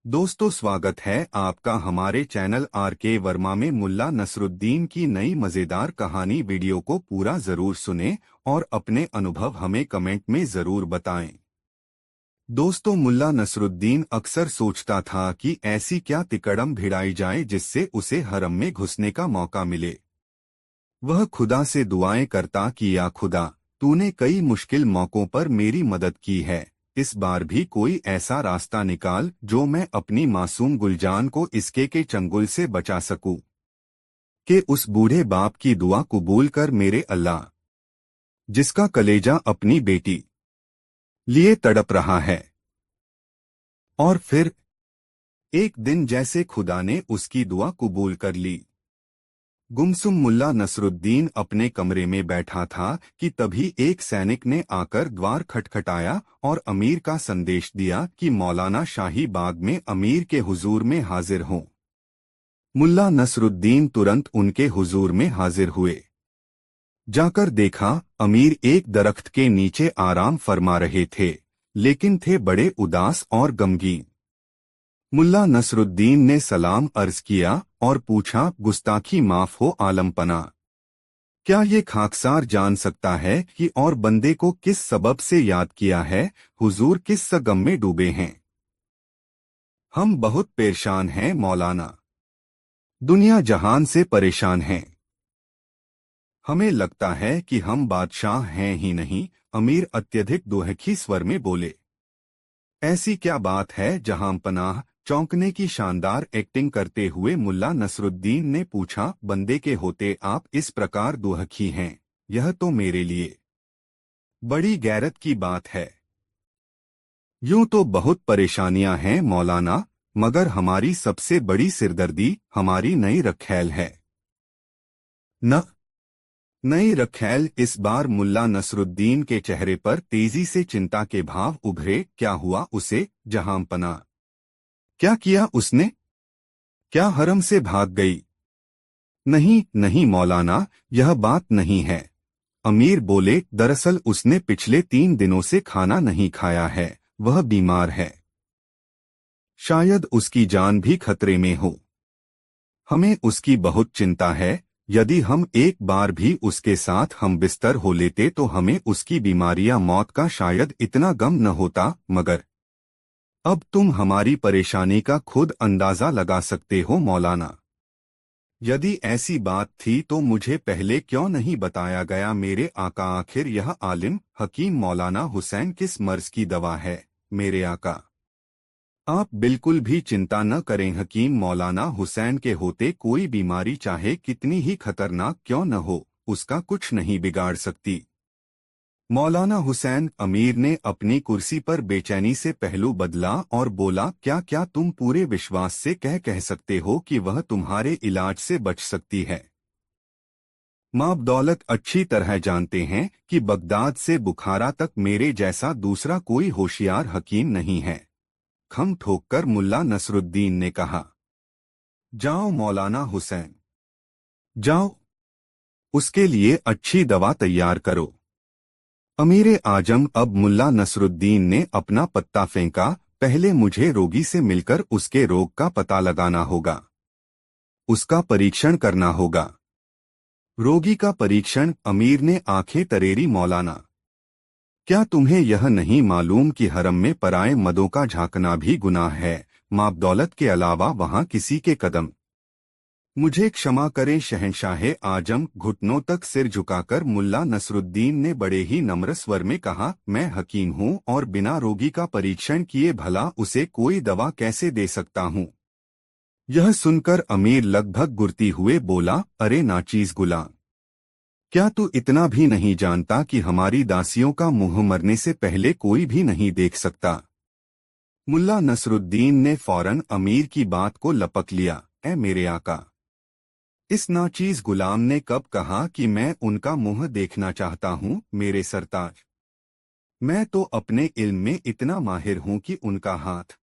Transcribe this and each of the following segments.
दोस्तों, स्वागत है आपका हमारे चैनल आर.के. वर्मा में। मुल्ला नसरुद्दीन की नई मजेदार कहानी वीडियो को पूरा जरूर सुनें और अपने अनुभव हमें कमेंट में जरूर बताएं। दोस्तों, मुल्ला नसरुद्दीन अक्सर सोचता था कि ऐसी क्या तिकड़म भिड़ाई जाए जिससे उसे हरम में घुसने का मौका मिले। वह खुदा से दुआएं करता कि या खुदा, तूने कई मुश्किल मौकों पर मेरी मदद की है, इस बार भी कोई ऐसा रास्ता निकाल जो मैं अपनी मासूम गुलजान को इसके के चंगुल से बचा सकूं। कि उस बूढ़े बाप की दुआ कबूल कर मेरे अल्लाह, जिसका कलेजा अपनी बेटी लिए तड़प रहा है। और फिर एक दिन जैसे खुदा ने उसकी दुआ कबूल कर ली। गुमसुम मुल्ला नसरुद्दीन अपने कमरे में बैठा था कि तभी एक सैनिक ने आकर द्वार खटखटाया और अमीर का संदेश दिया कि मौलाना शाही बाग में अमीर के हुजूर में हाजिर हों। मुल्ला नसरुद्दीन तुरंत उनके हुजूर में हाजिर हुए। जाकर देखा, अमीर एक दरख्त के नीचे आराम फरमा रहे थे, लेकिन थे बड़े उदास और गमगीन। मुल्ला नसरुद्दीन ने सलाम अर्ज किया और पूछा, गुस्ताखी माफ हो आलमपना, क्या ये खाकसार जान सकता है कि और बंदे को किस सबब से याद किया है? हुजूर किस गम में डूबे हैं? हम बहुत परेशान हैं मौलाना, दुनिया जहान से परेशान हैं। हमें लगता है कि हम बादशाह हैं ही नहीं। अमीर अत्यधिक दुहखी स्वर में बोले। ऐसी क्या बात है जहां पनाह? चौंकने की शानदार एक्टिंग करते हुए मुल्ला नसरुद्दीन ने पूछा, बंदे के होते आप इस प्रकार दुहखी हैं, यह तो मेरे लिए बड़ी गैरत की बात है। यूं तो बहुत परेशानियां हैं मौलाना, मगर हमारी सबसे बड़ी सिरदर्दी हमारी नई रखैल है। न नई रखैल? इस बार मुल्ला नसरुद्दीन के चेहरे पर तेजी से चिंता के भाव उभरे। क्या हुआ उसे जहांपना? क्या किया उसने? क्या हरम से भाग गई? नहीं नहीं मौलाना, यह बात नहीं है। अमीर बोले, दरअसल उसने पिछले 3 दिनों से खाना नहीं खाया है, वह बीमार है। शायद उसकी जान भी खतरे में हो। हमें उसकी बहुत चिंता है। यदि हम एक बार भी उसके साथ हम बिस्तर हो लेते तो हमें उसकी बीमारी या मौत का शायद इतना गम न होता। मगर अब तुम हमारी परेशानी का खुद अंदाजा लगा सकते हो मौलाना। यदि ऐसी बात थी तो मुझे पहले क्यों नहीं बताया गया मेरे आका? आखिर यह आलिम हकीम मौलाना हुसैन किस मर्ज की दवा है मेरे आका? आप बिल्कुल भी चिंता न करें हकीम, मौलाना हुसैन के होते कोई बीमारी चाहे कितनी ही खतरनाक क्यों न हो, उसका कुछ नहीं बिगाड़ सकती। मौलाना हुसैन? अमीर ने अपनी कुर्सी पर बेचैनी से पहलू बदला और बोला, क्या क्या तुम पूरे विश्वास से कह सकते हो कि वह तुम्हारे इलाज से बच सकती है? माँ दौलत अच्छी तरह जानते हैं कि बगदाद से बुखारा तक मेरे जैसा दूसरा कोई होशियार हकीम नहीं है। खम ठोककर मुल्ला नसरुद्दीन ने कहा। जाओ मौलाना हुसैन, जाओ, उसके लिए अच्छी दवा तैयार करो। अमीरे आजम? अब मुल्ला नसरुद्दीन ने अपना पत्ता फेंका। पहले मुझे रोगी से मिलकर उसके रोग का पता लगाना होगा, उसका परीक्षण करना होगा। रोगी का परीक्षण? अमीर ने आंखें तरेरी। मौलाना, क्या तुम्हें यह नहीं मालूम कि हरम में पराए मदों का झांकना भी गुनाह है? माँ दौलत के अलावा वहाँ किसी के कदम। मुझे क्षमा करें शहंशाहे आजम। घुटनों तक सिर झुकाकर मुल्ला नसरुद्दीन ने बड़े ही नम्र स्वर में कहा, मैं हकीम हूँ और बिना रोगी का परीक्षण किए भला उसे कोई दवा कैसे दे सकता हूँ? यह सुनकर अमीर लगभग गुर्ती हुए बोला, अरे नाचीज गुलाम, क्या तू इतना भी नहीं जानता कि हमारी दासियों का मुंह मरने से पहले कोई भी नहीं देख सकता? मुल्ला नसरुद्दीन ने फौरन अमीर की बात को लपक लिया। ए मेरे आका, इस नाचीज गुलाम ने कब कहा कि मैं उनका मुंह देखना चाहता हूँ मेरे सरताज? मैं तो अपने इल्म में इतना माहिर हूँ कि उनका हाथ,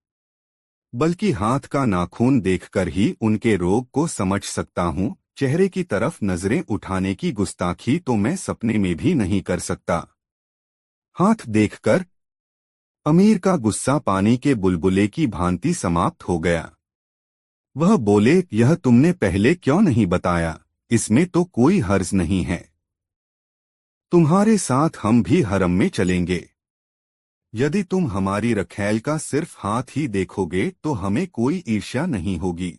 बल्कि हाथ का नाखून देखकर ही उनके रोग को समझ सकता हूँ। चेहरे की तरफ नजरें उठाने की गुस्ताखी तो मैं सपने में भी नहीं कर सकता। हाथ देखकर अमीर का गुस्सा पानी के बुलबुले की भांति समाप्त हो गया। वह बोले, यह तुमने पहले क्यों नहीं बताया? इसमें तो कोई हर्ज नहीं है। तुम्हारे साथ हम भी हरम में चलेंगे। यदि तुम हमारी रखैल का सिर्फ हाथ ही देखोगे तो हमें कोई ईर्ष्या नहीं होगी।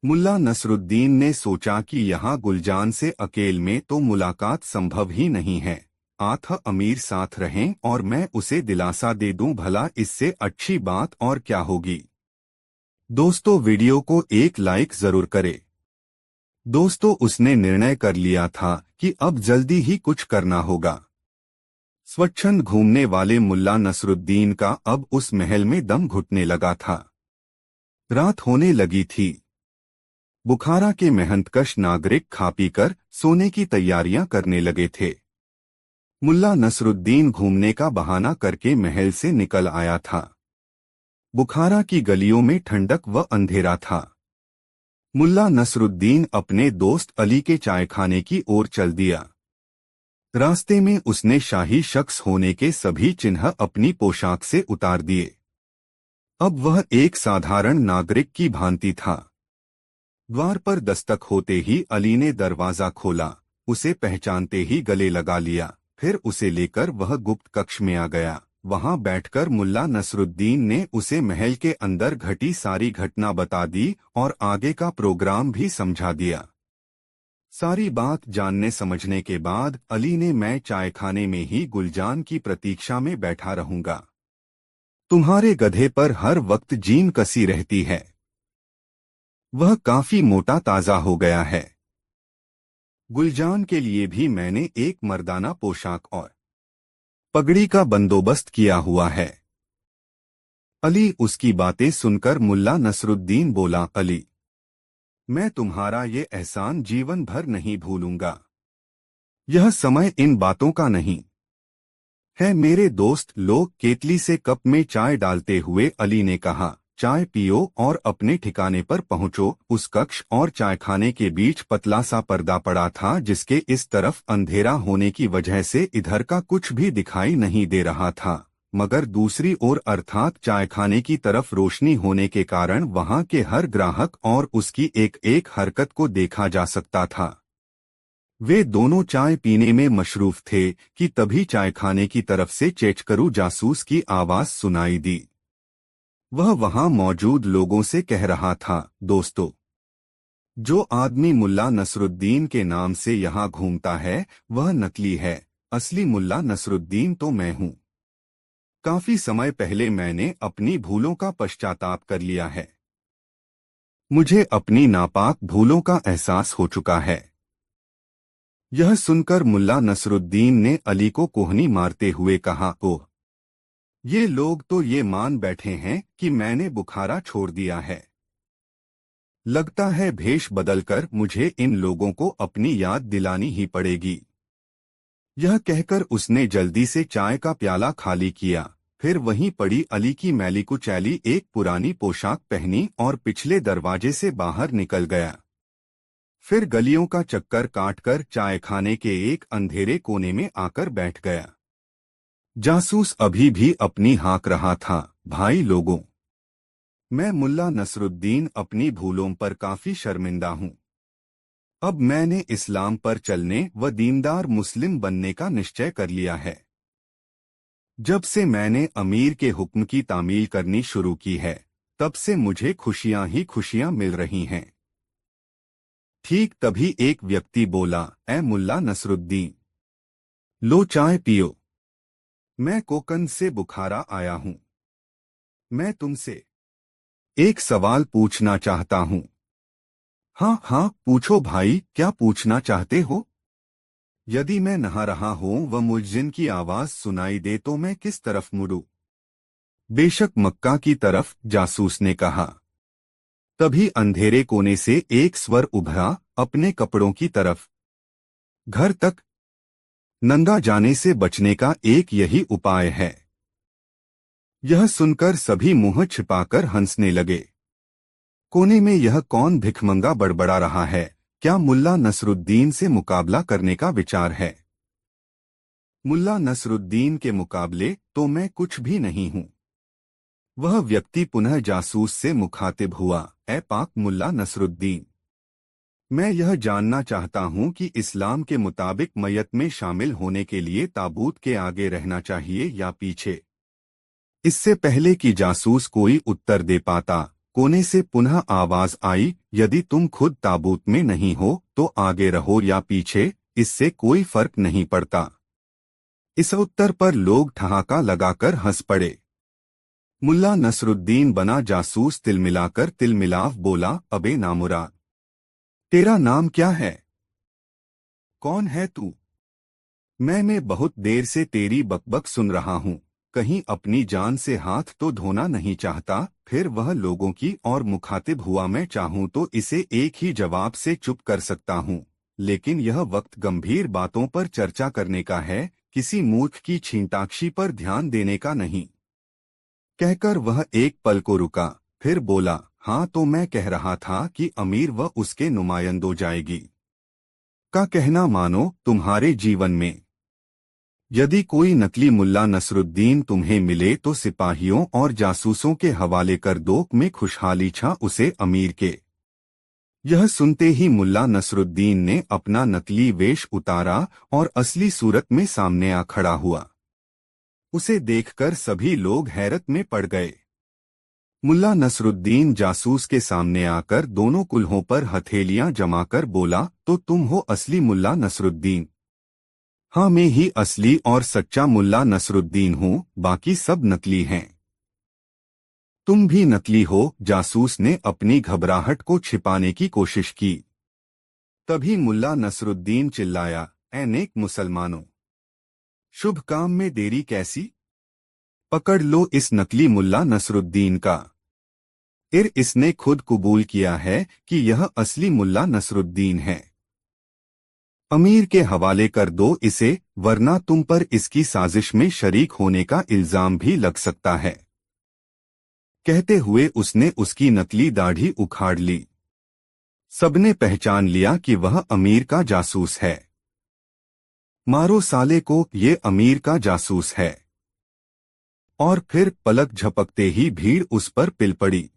मुल्ला नसरुद्दीन ने सोचा कि यहाँ गुलजान से अकेले में तो मुलाकात संभव ही नहीं है। आठ अमीर साथ रहें और मैं उसे दिलासा दे दूं, भला इससे अच्छी बात और क्या होगी। दोस्तों, वीडियो को एक लाइक जरूर करें। दोस्तों, उसने निर्णय कर लिया था कि अब जल्दी ही कुछ करना होगा। स्वच्छंद घूमने वाले मुल्ला नसरुद्दीन का अब उस महल में दम घुटने लगा था। रात होने लगी थी। बुखारा के मेहनतकश नागरिक खा पीकर सोने की तैयारियां करने लगे थे। मुल्ला नसरुद्दीन घूमने का बहाना करके महल से निकल आया था। बुखारा की गलियों में ठंडक व अंधेरा था। मुल्ला नसरुद्दीन अपने दोस्त अली के चायखाने की ओर चल दिया। रास्ते में उसने शाही शख्स होने के सभी चिन्ह अपनी पोशाक से उतार दिए। अब वह एक साधारण नागरिक की भांति था। द्वार पर दस्तक होते ही अली ने दरवाजा खोला। उसे पहचानते ही गले लगा लिया। फिर उसे लेकर वह गुप्त कक्ष में आ गया। वहां बैठकर मुल्ला नसरुद्दीन ने उसे महल के अंदर घटी सारी घटना बता दी और आगे का प्रोग्राम भी समझा दिया। सारी बात जानने समझने के बाद अली ने, मैं चायखाने में ही गुलजान की प्रतीक्षा में बैठा रहूंगा। तुम्हारे गधे पर हर वक्त जीन कसी रहती है। वह काफी मोटा ताजा हो गया है। गुलजान के लिए भी मैंने एक मर्दाना पोशाक और पगड़ी का बंदोबस्त किया हुआ है। अली उसकी बातें सुनकर मुल्ला नसरुद्दीन बोला, अली, मैं तुम्हारा ये एहसान जीवन भर नहीं भूलूंगा। यह समय इन बातों का नहीं है। मेरे दोस्त लोग केतली से कप में चाय डालते हुए अली ने कहा, चाय पियो और अपने ठिकाने पर पहुंचो। उस कक्ष और चायखाने के बीच पतला सा पर्दा पड़ा था, जिसके इस तरफ अंधेरा होने की वजह से इधर का कुछ भी दिखाई नहीं दे रहा था, मगर दूसरी ओर अर्थात चायखाने की तरफ रोशनी होने के कारण वहां के हर ग्राहक और उसकी एक एक हरकत को देखा जा सकता था। वे दोनों चाय पीने में मशरूफ थे कि तभी चायखाने की तरफ से चेचकरू जासूस की आवाज सुनाई दी। वह वहां मौजूद लोगों से कह रहा था, दोस्तों, जो आदमी मुल्ला नसरुद्दीन के नाम से यहाँ घूमता है वह नकली है। असली मुल्ला नसरुद्दीन तो मैं हूँ। काफी समय पहले मैंने अपनी भूलों का पश्चाताप कर लिया है। मुझे अपनी नापाक भूलों का एहसास हो चुका है। यह सुनकर मुल्ला नसरुद्दीन ने अली को कोहनी मारते हुए कहा, ओह, ये लोग तो ये मान बैठे हैं कि मैंने बुखारा छोड़ दिया है। लगता है भेष बदलकर मुझे इन लोगों को अपनी याद दिलानी ही पड़ेगी। यह कहकर उसने जल्दी से चाय का प्याला खाली किया। फिर वहीं पड़ी अली की मैली कुचैली एक पुरानी पोशाक पहनी और पिछले दरवाजे से बाहर निकल गया। फिर गलियों का चक्कर काटकर चायखाने के एक अंधेरे कोने में आकर बैठ गया। जासूस अभी भी अपनी हाँक रहा था, भाई लोगों, मैं मुल्ला नसरुद्दीन अपनी भूलों पर काफी शर्मिंदा हूँ। अब मैंने इस्लाम पर चलने व दीनदार मुस्लिम बनने का निश्चय कर लिया है। जब से मैंने अमीर के हुक्म की तामील करनी शुरू की है, तब से मुझे खुशियां ही खुशियां मिल रही हैं। ठीक तभी एक व्यक्ति बोला, ए मुल्ला नसरुद्दीन, लो चाय पियो। मैं कोकन से बुखारा आया हूं। मैं तुमसे एक सवाल पूछना चाहता हूं। हाँ हाँ, पूछो भाई, क्या पूछना चाहते हो? यदि मैं नहा रहा हूं व मुअज्जिन की आवाज सुनाई दे तो मैं किस तरफ मुड़ूं? बेशक मक्का की तरफ, जासूस ने कहा। तभी अंधेरे कोने से एक स्वर उभरा, अपने कपड़ों की तरफ। घर तक नंगा जाने से बचने का एक यही उपाय है। यह सुनकर सभी मुंह छिपाकर हंसने लगे। कोने में यह कौन भिखमंगा बड़बड़ा रहा है? क्या मुल्ला नसरुद्दीन से मुकाबला करने का विचार है? मुल्ला नसरुद्दीन के मुकाबले तो मैं कुछ भी नहीं हूँ। वह व्यक्ति पुनः जासूस से मुखातिब हुआ, ए पाक मुल्ला नसरुद्दीन, मैं यह जानना चाहता हूँ कि इस्लाम के मुताबिक मयत में शामिल होने के लिए ताबूत के आगे रहना चाहिए या पीछे। इससे पहले कि जासूस कोई उत्तर दे पाता, कोने से पुनः आवाज आई, यदि तुम खुद ताबूत में नहीं हो तो आगे रहो या पीछे, इससे कोई फर्क नहीं पड़ता। इस उत्तर पर लोग ठहाका लगाकर हंस पड़े। मुल्ला नसरुद्दीन बना जासूस तिलमिलाव बोला, अबे नामुराद, तेरा नाम क्या है? कौन है तू? मैं बहुत देर से तेरी बकबक सुन रहा हूँ, कहीं अपनी जान से हाथ तो धोना नहीं चाहता? फिर वह लोगों की और मुखातिब हुआ, मैं चाहूँ तो इसे एक ही जवाब से चुप कर सकता हूँ, लेकिन यह वक्त गंभीर बातों पर चर्चा करने का है, किसी मूर्ख की छींटाक्षी पर ध्यान देने का नहीं। कहकर वह एक पल को रुका, फिर बोला, हाँ तो मैं कह रहा था कि अमीर व उसके नुमाइंदों जाएगी का कहना मानो तुम्हारे जीवन में यदि कोई नकली मुल्ला नसरुद्दीन तुम्हें मिले तो सिपाहियों और जासूसों के हवाले कर दो, में खुशहाली छा उसे अमीर के। यह सुनते ही मुल्ला नसरुद्दीन ने अपना नकली वेश उतारा और असली सूरत में सामने आ खड़ा हुआ। उसे देखकर सभी लोग हैरत में पड़ गए। मुल्ला नसरुद्दीन जासूस के सामने आकर दोनों कुल्हों पर हथेलियां जमाकर बोला, तो तुम हो असली मुल्ला नसरुद्दीन? हाँ, मैं ही असली और सच्चा मुल्ला नसरुद्दीन हूँ, बाकी सब नकली हैं। तुम भी नकली हो? जासूस ने अपनी घबराहट को छिपाने की कोशिश की। तभी मुल्ला नसरुद्दीन चिल्लाया, ऐ नेक मुसलमानों, शुभ काम में देरी कैसी? पकड़ लो इस नकली मुल्ला नसरुद्दीन का। इसने खुद कबूल किया है कि यह असली मुल्ला नसरुद्दीन है। अमीर के हवाले कर दो इसे, वरना तुम पर इसकी साजिश में शरीक होने का इल्जाम भी लग सकता है। कहते हुए उसने उसकी नकली दाढ़ी उखाड़ ली। सबने पहचान लिया कि वह अमीर का जासूस है। मारो साले को, ये अमीर का जासूस है। और फिर पलक झपकते ही भीड़ उस पर पिल पड़ी।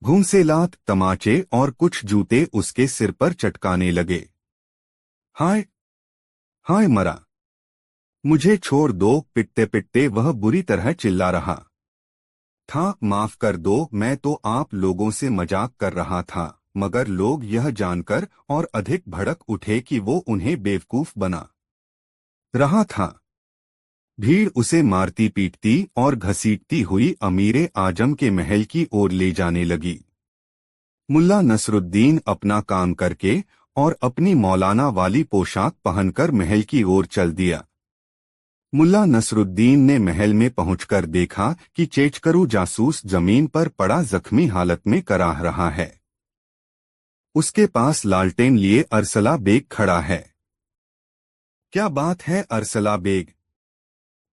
घूंसेलात, तमाचे और कुछ जूते उसके सिर पर चटकाने लगे। हाय हाय मरा, मुझे छोड़ दो, पिटते पिटते वह बुरी तरह चिल्ला रहा था। माफ कर दो, मैं तो आप लोगों से मजाक कर रहा था। मगर लोग यह जानकर और अधिक भड़क उठे कि वो उन्हें बेवकूफ बना रहा था। भीड़ उसे मारती पीटती और घसीटती हुई अमीरे आजम के महल की ओर ले जाने लगी। मुल्ला नसरुद्दीन अपना काम करके और अपनी मौलाना वाली पोशाक पहनकर महल की ओर चल दिया। मुल्ला नसरुद्दीन ने महल में पहुंचकर देखा कि चेचकरू जासूस जमीन पर पड़ा जख्मी हालत में कराह रहा है। उसके पास लालटेन लिए अरसला बेग खड़ा है। क्या बात है अरसला बेग?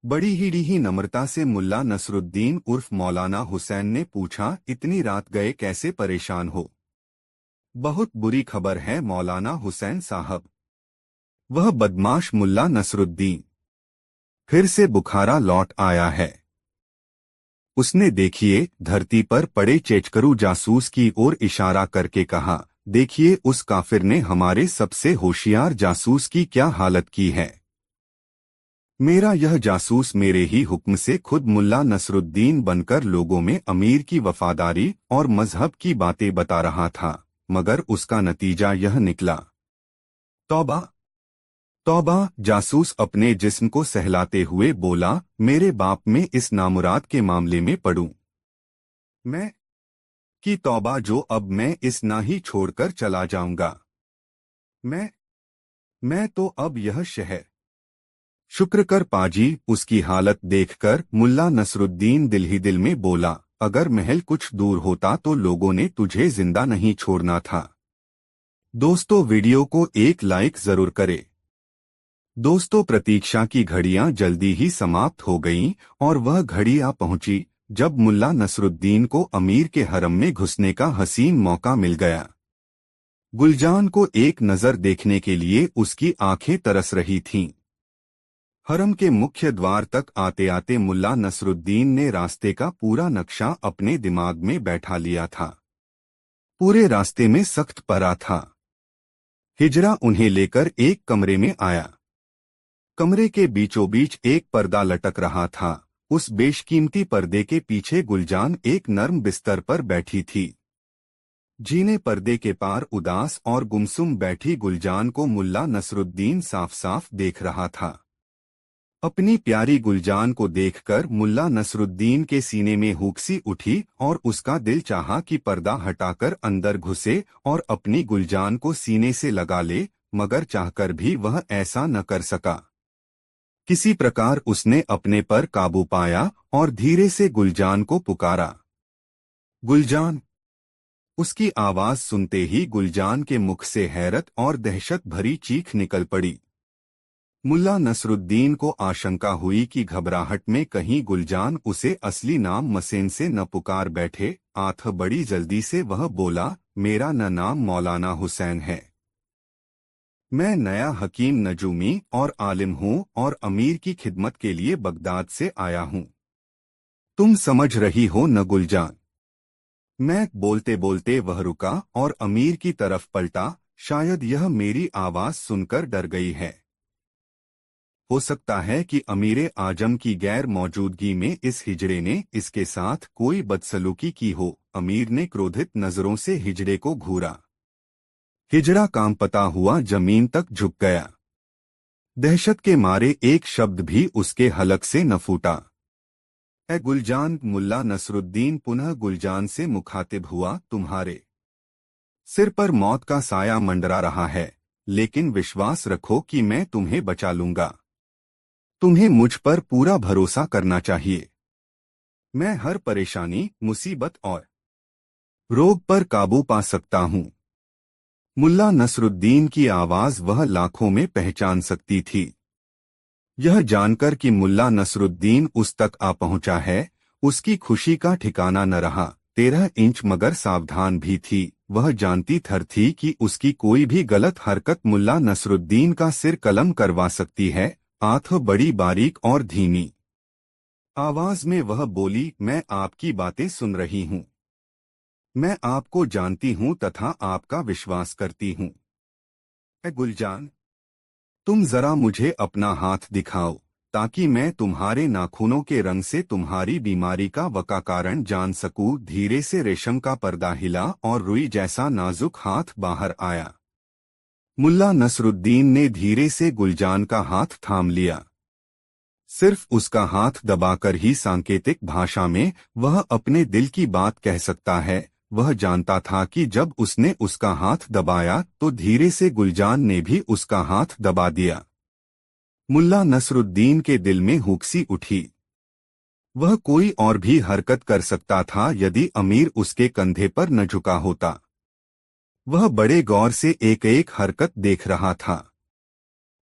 बड़ी ही नम्रता से मुल्ला नसरुद्दीन उर्फ मौलाना हुसैन ने पूछा, इतनी रात गए कैसे परेशान हो? बहुत बुरी खबर है मौलाना हुसैन साहब। वह बदमाश मुल्ला नसरुद्दीन फिर से बुखारा लौट आया है। उसने देखिए धरती पर पड़े चेचकरू जासूस की ओर इशारा करके कहा, देखिए उस काफिर ने हमारे सबसे होशियार जासूस की क्या हालत की है। मेरा यह जासूस मेरे ही हुक्म से खुद मुल्ला नसरुद्दीन बनकर लोगों में अमीर की वफादारी और मजहब की बातें बता रहा था, मगर उसका नतीजा यह निकला। तौबा तौबा, जासूस अपने जिस्म को सहलाते हुए बोला, मेरे बाप में इस नामुराद के मामले में पड़ूं मैं कि तौबा, जो अब मैं इस ना ही छोड़कर चला जाऊंगा। मैं तो अब यह शहर शुक्र कर पाजी। उसकी हालत देखकर मुल्ला नसरुद्दीन दिल ही दिल में बोला, अगर महल कुछ दूर होता तो लोगों ने तुझे जिंदा नहीं छोड़ना था। दोस्तों, वीडियो को एक लाइक जरूर करें। दोस्तों, प्रतीक्षा की घड़ियां जल्दी ही समाप्त हो गईं और वह घड़ी आ पहुंची जब मुल्ला नसरुद्दीन को अमीर के हरम में घुसने का हसीन मौका मिल गया। गुलजान को एक नजर देखने के लिए उसकी आंखें तरस रही थीं। हरम के मुख्य द्वार तक आते आते मुल्ला नसरुद्दीन ने रास्ते का पूरा नक्शा अपने दिमाग में बैठा लिया था। पूरे रास्ते में सख्त पहरा था। हिजरा उन्हें लेकर एक कमरे में आया। कमरे के बीचों बीच एक पर्दा लटक रहा था। उस बेशकीमती पर्दे के पीछे गुलजान एक नर्म बिस्तर पर बैठी थी। जीने पर्दे के पार उदास और गुमसुम बैठी गुलजान को मुल्ला नसरुद्दीन साफ साफ देख रहा था। अपनी प्यारी गुलजान को देखकर मुल्ला नसरुद्दीन के सीने में हुक्सी उठी और उसका दिल चाहा कि पर्दा हटाकर अंदर घुसे और अपनी गुलजान को सीने से लगा ले, मगर चाहकर भी वह ऐसा न कर सका। किसी प्रकार उसने अपने पर काबू पाया और धीरे से गुलजान को पुकारा। गुलजान! उसकी आवाज सुनते ही गुलजान के मुख से हैरत और दहशत भरी चीख निकल पड़ी। मुल्ला नसरुद्दीन को आशंका हुई कि घबराहट में कहीं गुलजान उसे असली नाम मसेन से न पुकार बैठे। आठ बड़ी जल्दी से वह बोला, मेरा नाम मौलाना हुसैन है। मैं नया हकीम नजूमी और आलिम हूँ और अमीर की खिदमत के लिए बगदाद से आया हूँ। तुम समझ रही हो न गुलजान? मैं बोलते बोलते वह रुका और अमीर की तरफ पलटा। शायद यह मेरी आवाज सुनकर डर गई है। हो सकता है कि अमीर आजम की गैर मौजूदगी में इस हिजड़े ने इसके साथ कोई बदसलूकी की हो। अमीर ने क्रोधित नजरों से हिजड़े को घूरा। हिजड़ा कांपता हुआ जमीन तक झुक गया। दहशत के मारे एक शब्द भी उसके हलक से न फूटा। ए गुलजान! मुल्ला नसरुद्दीन पुनः गुलजान से मुखातिब हुआ, तुम्हारे सिर पर मौत का साया मंडरा रहा है, लेकिन विश्वास रखो कि मैं तुम्हें बचा लूंगा। तुम्हें मुझ पर पूरा भरोसा करना चाहिए। मैं हर परेशानी, मुसीबत और रोग पर काबू पा सकता हूँ। मुल्ला नसरुद्दीन की आवाज वह लाखों में पहचान सकती थी। यह जानकर कि मुल्ला नसरुद्दीन उस तक आ पहुंचा है, उसकी खुशी का ठिकाना न रहा। 13 इंच मगर सावधान भी थी। वह जानती थी कि उसकी कोई भी गलत हरकत मुल्ला नसरुद्दीन का सिर कलम करवा सकती है। आंख बड़ी बारीक और धीमी आवाज में वह बोली, मैं आपकी बातें सुन रही हूँ। मैं आपको जानती हूँ तथा आपका विश्वास करती हूँ। ए गुलजान! तुम जरा मुझे अपना हाथ दिखाओ, ताकि मैं तुम्हारे नाखूनों के रंग से तुम्हारी बीमारी का वका कारण जान सकूं। धीरे से रेशम का पर्दा हिला और रुई जैसा नाजुक हाथ बाहर आया। मुल्ला नसरुद्दीन ने धीरे से गुलजान का हाथ थाम लिया। सिर्फ उसका हाथ दबाकर ही सांकेतिक भाषा में वह अपने दिल की बात कह सकता है। वह जानता था कि जब उसने उसका हाथ दबाया तो धीरे से गुलजान ने भी उसका हाथ दबा दिया। मुल्ला नसरुद्दीन के दिल में हुक्सी उठी। वह कोई और भी हरकत कर सकता था यदि अमीर उसके कंधे पर न झुका होता। वह बड़े गौर से एक एक हरकत देख रहा था।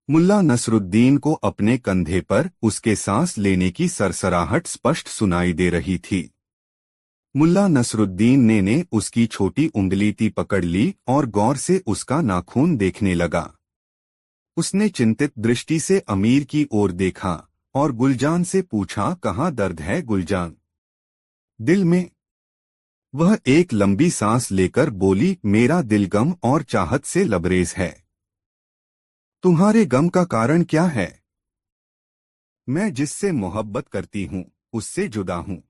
मुल्ला नसरुद्दीन को अपने कंधे पर उसके सांस लेने की सरसराहट स्पष्ट सुनाई दे रही थी। मुल्ला नसरुद्दीन ने उसकी छोटी उंगली पकड़ ली और गौर से उसका नाखून देखने लगा। उसने चिंतित दृष्टि से अमीर की ओर देखा और गुलजान से पूछा, कहाँ दर्द है गुलजान? दिल में। वह एक लंबी सांस लेकर बोली, मेरा दिल गम और चाहत से लबरेज है। तुम्हारे गम का कारण क्या है? मैं जिससे मोहब्बत करती हूँ उससे जुदा हूँ।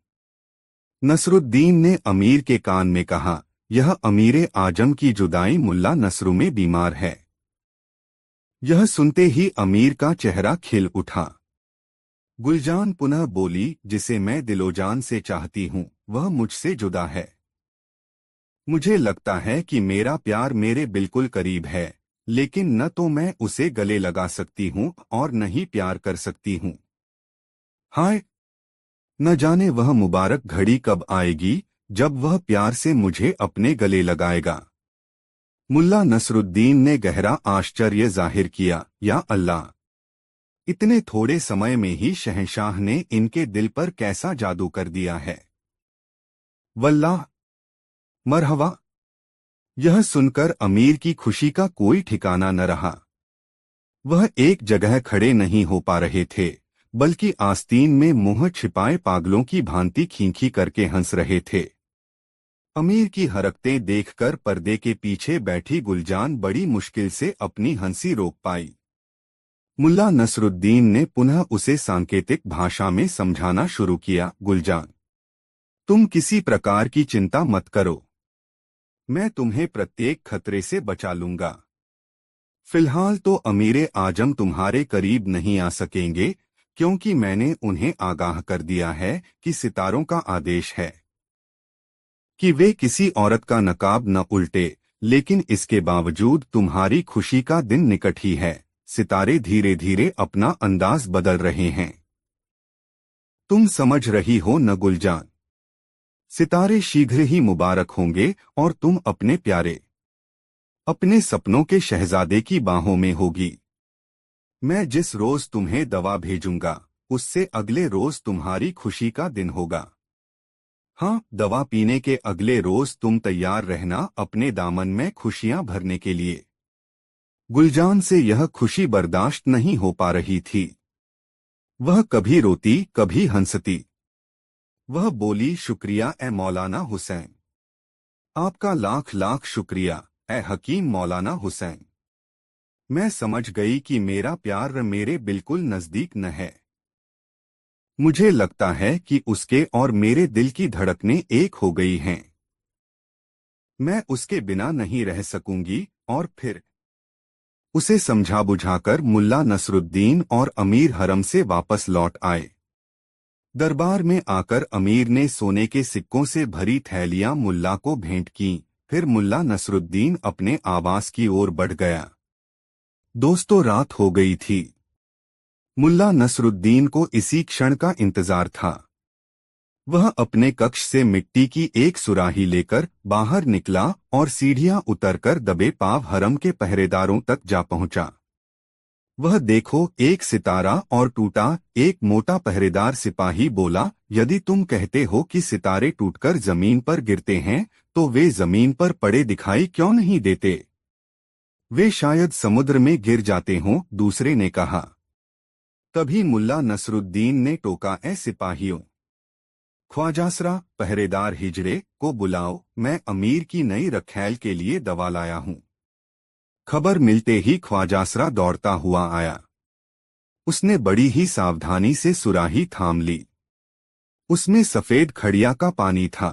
नसरुद्दीन ने अमीर के कान में कहा। यह अमीर आजम की जुदाई मुल्ला नसरू में बीमार है। यह सुनते ही अमीर का चेहरा खिल उठा। गुलजान पुनः बोली, जिसे मैं दिलोजान से चाहती हूँ वह मुझसे जुदा है। मुझे लगता है कि मेरा प्यार मेरे बिल्कुल करीब है, लेकिन न तो मैं उसे गले लगा सकती हूँ और न ही प्यार कर सकती हूँ। हाय! न जाने वह मुबारक घड़ी कब आएगी जब वह प्यार से मुझे अपने गले लगाएगा। मुल्ला नसरुद्दीन ने गहरा आश्चर्य जाहिर किया। या अल्लाह! इतने थोड़े समय में ही शहंशाह ने इनके दिल पर कैसा जादू कर दिया है। वल्लाह! मरहबा! यह सुनकर अमीर की खुशी का कोई ठिकाना न रहा। वह एक जगह खड़े नहीं हो पा रहे थे, बल्कि आस्तीन में मुंह छिपाए पागलों की भांति खींखी करके हंस रहे थे। अमीर की हरकतें देखकर पर्दे के पीछे बैठी गुलजान बड़ी मुश्किल से अपनी हंसी रोक पाई। मुल्ला नसरुद्दीन ने पुनः उसे सांकेतिक भाषा में समझाना शुरू किया। गुलजान, तुम किसी प्रकार की चिंता मत करो, मैं तुम्हें प्रत्येक खतरे से बचा लूंगा। फिलहाल तो अमीरे आजम तुम्हारे करीब नहीं आ सकेंगे, क्योंकि मैंने उन्हें आगाह कर दिया है कि सितारों का आदेश है कि वे किसी औरत का नकाब न उल्टे। लेकिन इसके बावजूद तुम्हारी खुशी का दिन निकट ही है। सितारे धीरे धीरे अपना अंदाज बदल रहे हैं। तुम समझ रही हो न गुलजान? सितारे शीघ्र ही मुबारक होंगे और तुम अपने प्यारे, अपने सपनों के शहजादे की बाहों में होगी। मैं जिस रोज तुम्हें दवा भेजूंगा, उससे अगले रोज तुम्हारी खुशी का दिन होगा। हाँ, दवा पीने के अगले रोज तुम तैयार रहना अपने दामन में खुशियां भरने के लिए। गुलजान से यह खुशी बर्दाश्त नहीं हो पा रही थी। वह कभी रोती कभी हंसती। वह बोली, शुक्रिया ए मौलाना हुसैन, आपका लाख लाख शुक्रिया ए हकीम मौलाना हुसैन। मैं समझ गई कि मेरा प्यार मेरे बिल्कुल नजदीक न है। मुझे लगता है कि उसके और मेरे दिल की धड़कनें एक हो गई हैं। मैं उसके बिना नहीं रह सकूंगी। और फिर उसे समझा बुझाकर मुल्ला नसरुद्दीन और अमीर हरम से वापस लौट आए। दरबार में आकर अमीर ने सोने के सिक्कों से भरी थैलियां मुल्ला को भेंट की। फिर मुल्ला नसरुद्दीन अपने आवास की ओर बढ़ गया। दोस्तों, रात हो गई थी। मुल्ला नसरुद्दीन को इसी क्षण का इंतजार था। वह अपने कक्ष से मिट्टी की एक सुराही लेकर बाहर निकला और सीढ़ियां उतरकर दबे पांव हरम के पहरेदारों तक जा पहुंचा। वह देखो, एक सितारा और टूटा। एक मोटा पहरेदार सिपाही बोला, यदि तुम कहते हो कि सितारे टूटकर जमीन पर गिरते हैं, तो वे जमीन पर पड़े दिखाई क्यों नहीं देते? वे शायद समुद्र में गिर जाते हों, दूसरे ने कहा। तभी मुल्ला नसरुद्दीन ने टोका, ए सिपाहियों, ख्वाजासरा पहरेदार हिजड़े को बुलाओ, मैं अमीर की नई रखैल के लिए दवा लाया हूँ। खबर मिलते ही ख्वाजासरा दौड़ता हुआ आया। उसने बड़ी ही सावधानी से सुराही थाम ली। उसमें सफेद खड़िया का पानी था।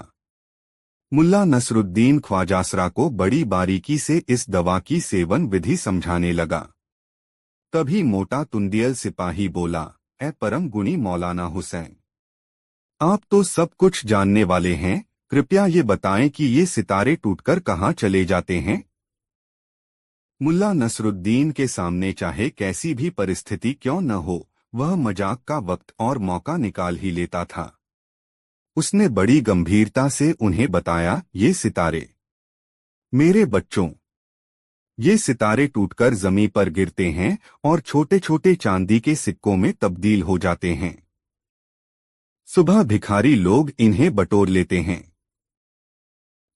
मुल्ला नसरुद्दीन ख्वाजासरा को बड़ी बारीकी से इस दवा की सेवन विधि समझाने लगा। तभी मोटा तुंदियल सिपाही बोला, ए परम गुणी मौलाना हुसैन, आप तो सब कुछ जानने वाले हैं, कृपया ये बताएं कि ये सितारे टूटकर कहाँ चले जाते हैं? मुल्ला नसरुद्दीन के सामने चाहे कैसी भी परिस्थिति क्यों न हो, वह मजाक का वक्त और मौका निकाल ही लेता था। उसने बड़ी गंभीरता से उन्हें बताया, ये सितारे, मेरे बच्चों, ये सितारे टूटकर जमीन पर गिरते हैं और छोटे छोटे चांदी के सिक्कों में तब्दील हो जाते हैं। सुबह भिखारी लोग इन्हें बटोर लेते हैं।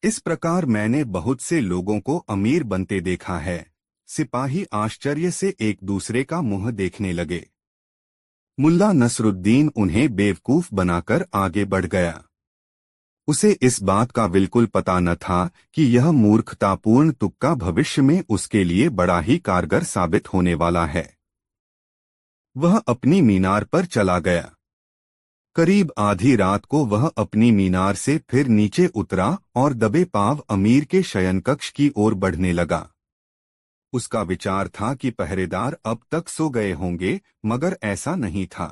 इस प्रकार मैंने बहुत से लोगों को अमीर बनते देखा है। सिपाही आश्चर्य से एक दूसरे का मुंह देखने लगे। मुल्ला नसरुद्दीन उन्हें बेवकूफ बनाकर आगे बढ़ गया। उसे इस बात का बिल्कुल पता न था कि यह मूर्खतापूर्ण तुक्का भविष्य में उसके लिए बड़ा ही कारगर साबित होने वाला है। वह अपनी मीनार पर चला गया। करीब आधी रात को वह अपनी मीनार से फिर नीचे उतरा और दबे पांव अमीर के शयन कक्ष की ओर बढ़ने लगा। उसका विचार था कि पहरेदार अब तक सो गए होंगे, मगर ऐसा नहीं था।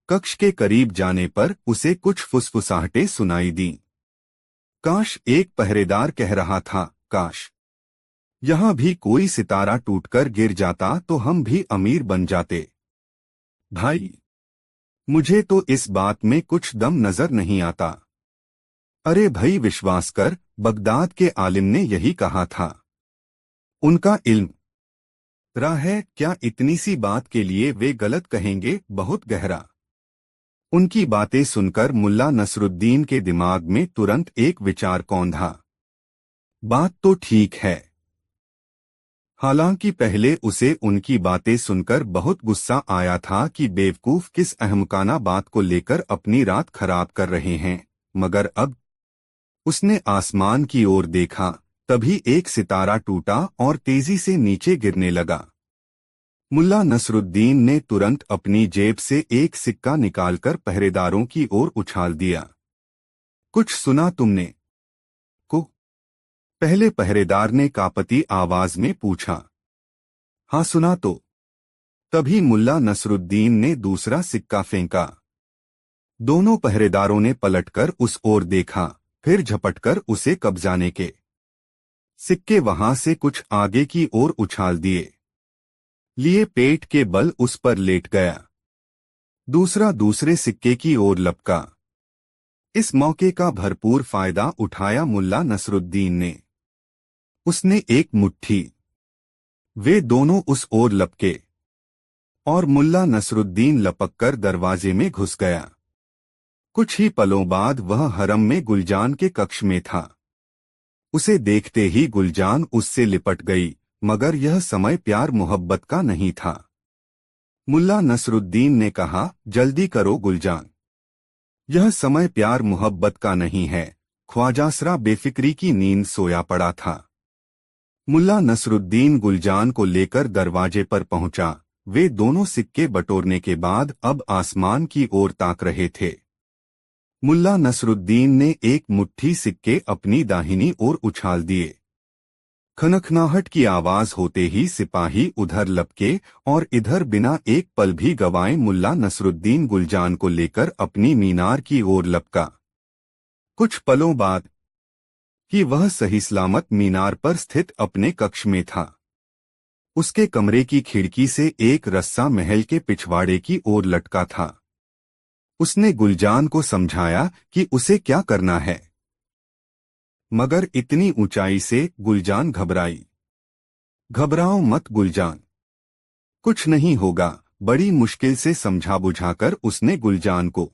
कक्ष के करीब जाने पर उसे कुछ फुसफुसाहटें सुनाई दीं। काश, एक पहरेदार कह रहा था, काश यहाँ भी कोई सितारा टूटकर गिर जाता तो हम भी अमीर बन जाते। भाई, मुझे तो इस बात में कुछ दम नजर नहीं आता। अरे भाई, विश्वास कर, बगदाद के आलिम ने यही कहा था। उनका इल्म रहा है, क्या इतनी सी बात के लिए वे गलत कहेंगे? बहुत गहरा। उनकी बातें सुनकर मुल्ला नसरुद्दीन के दिमाग में तुरंत एक विचार कौंधा। बात तो ठीक है, हालांकि पहले उसे उनकी बातें सुनकर बहुत गुस्सा आया था कि बेवकूफ किस अहमकाना बात को लेकर अपनी रात खराब कर रहे हैं, मगर अब उसने आसमान की ओर देखा, तभी एक सितारा टूटा और तेजी से नीचे गिरने लगा। मुल्ला नसरुद्दीन ने तुरंत अपनी जेब से एक सिक्का निकालकर पहरेदारों की ओर उछाल दिया। कुछ सुना तुमने? को पहले पहरेदार ने कांपती आवाज में पूछा। हाँ सुना तो। तभी मुल्ला नसरुद्दीन ने दूसरा सिक्का फेंका। दोनों पहरेदारों ने पलटकर उस ओर देखा, फिर झपटकर उसे कब्जाने के सिक्के वहां से कुछ आगे की ओर उछाल दिए लिए पेट के बल उस पर लेट गया। दूसरा दूसरे सिक्के की ओर लपका। इस मौके का भरपूर फायदा उठाया मुल्ला नसरुद्दीन ने। उसने एक मुट्ठी वे दोनों उस ओर लपके और मुल्ला नसरुद्दीन लपककर दरवाजे में घुस गया। कुछ ही पलों बाद वह हरम में गुलजान के कक्ष में था। उसे देखते ही गुलजान उससे लिपट गई, मगर यह समय प्यार मोहब्बत का नहीं था। मुल्ला नसरुद्दीन ने कहा, जल्दी करो गुलजान, यह समय प्यार मोहब्बत का नहीं है। ख्वाजासरा बेफिक्री की नींद सोया पड़ा था। मुल्ला नसरुद्दीन गुलजान को लेकर दरवाजे पर पहुंचा। वे दोनों सिक्के बटोरने के बाद अब आसमान की ओर ताक रहे थे। मुल्ला नसरुद्दीन ने एक मुट्ठी सिक्के अपनी दाहिनी ओर उछाल दिए। खनखनाहट की आवाज होते ही सिपाही उधर लपके और इधर बिना एक पल भी गवाए मुल्ला नसरुद्दीन गुलजान को लेकर अपनी मीनार की ओर लपका। कुछ पलों बाद कि वह सही सलामत मीनार पर स्थित अपने कक्ष में था। उसके कमरे की खिड़की से एक रस्सा महल के पिछवाड़े की ओर लटका था। उसने गुलजान को समझाया कि उसे क्या करना है, मगर इतनी ऊंचाई से गुलजान घबराई। घबराओ मत गुलजान, कुछ नहीं होगा। बड़ी मुश्किल से समझा बुझाकर उसने गुलजान को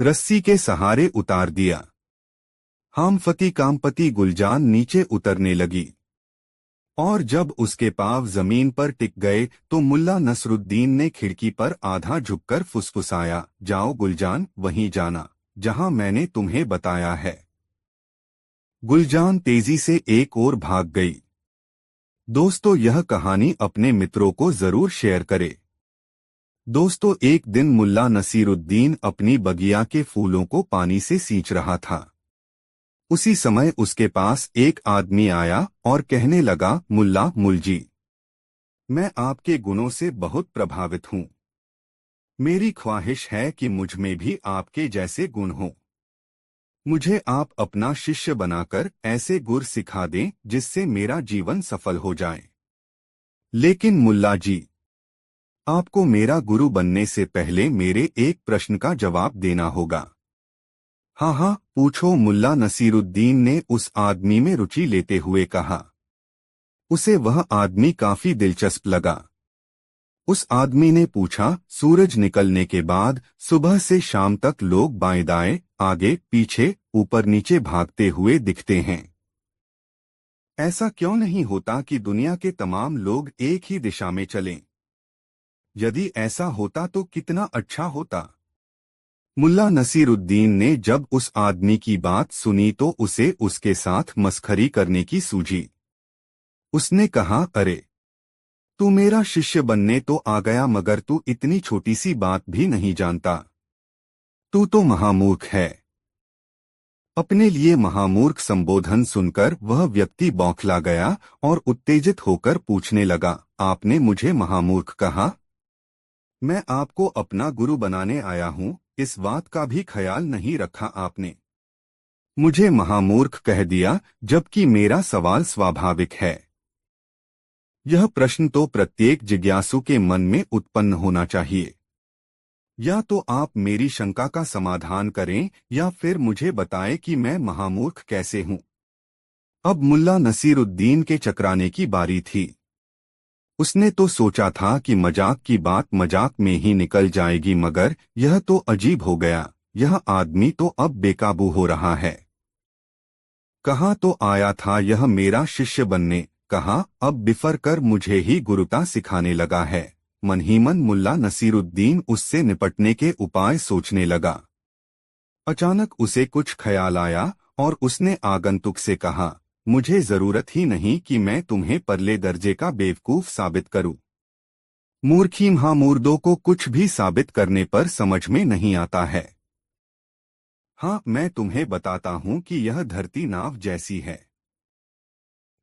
रस्सी के सहारे उतार दिया। हामफती कामपति गुलजान नीचे उतरने लगी और जब उसके पांव जमीन पर टिक गए तो मुल्ला नसरुद्दीन ने खिड़की पर आधा झुककर फुसफुसाया, जाओ गुलजान, वहीं जाना जहां मैंने तुम्हें बताया है। गुलजान तेजी से एक ओर भाग गई। दोस्तों, यह कहानी अपने मित्रों को जरूर शेयर करें। दोस्तों, एक दिन मुल्ला नसीरुद्दीन अपनी बगिया के फूलों को पानी से सींच रहा था। उसी समय उसके पास एक आदमी आया और कहने लगा, मुल्ला मुलजी, मैं आपके गुणों से बहुत प्रभावित हूँ। मेरी ख्वाहिश है कि मुझ में भी आपके जैसे गुण हों। मुझे आप अपना शिष्य बनाकर ऐसे गुर सिखा दें जिससे मेरा जीवन सफल हो जाए। लेकिन मुल्ला जी, आपको मेरा गुरु बनने से पहले मेरे एक प्रश्न का जवाब देना होगा। हाँ हाँ, पूछो, मुल्ला नसीरुद्दीन ने उस आदमी में रुचि लेते हुए कहा। उसे वह आदमी काफी दिलचस्प लगा। उस आदमी ने पूछा, सूरज निकलने के बाद सुबह से शाम तक लोग बाएं दाएं, आगे पीछे, ऊपर नीचे भागते हुए दिखते हैं। ऐसा क्यों नहीं होता कि दुनिया के तमाम लोग एक ही दिशा में चलें? यदि ऐसा होता तो कितना अच्छा होता। मुल्ला नसीरुद्दीन ने जब उस आदमी की बात सुनी तो उसे उसके साथ मस्खरी करने की सूझी। उसने कहा, अरे, तू मेरा शिष्य बनने तो आ गया, मगर तू इतनी छोटी सी बात भी नहीं जानता। तू तो महामूर्ख है। अपने लिए महामूर्ख संबोधन सुनकर वह व्यक्ति बौखला गया और उत्तेजित होकर पूछने लगा, आपने मुझे महामूर्ख कहा? मैं आपको अपना गुरु बनाने आया हूँ, इस बात का भी ख्याल नहीं रखा आपने। मुझे महामूर्ख कह दिया, जबकि मेरा सवाल स्वाभाविक है। यह प्रश्न तो प्रत्येक जिज्ञासु के मन में उत्पन्न होना चाहिए। या तो आप मेरी शंका का समाधान करें या फिर मुझे बताएं कि मैं महामूर्ख कैसे हूं। अब मुल्ला नसीरुद्दीन के चकराने की बारी थी। उसने तो सोचा था कि मजाक की बात मजाक में ही निकल जाएगी, मगर यह तो अजीब हो गया। यह आदमी तो अब बेकाबू हो रहा है। कहाँ तो आया था यह मेरा शिष्य बनने, कहा, अब बिफर कर मुझे ही गुरुता सिखाने लगा है। मन ही मन मुल्ला नसीरुद्दीन उससे निपटने के उपाय सोचने लगा। अचानक उसे कुछ ख्याल आया और उसने आगंतुक से कहा, मुझे जरूरत ही नहीं कि मैं तुम्हें परले दर्जे का बेवकूफ साबित करूं। मूर्खी महामूर्दों को कुछ भी साबित करने पर समझ में नहीं आता है। हाँ, मैं तुम्हें बताता हूँ कि यह धरती नाव जैसी है।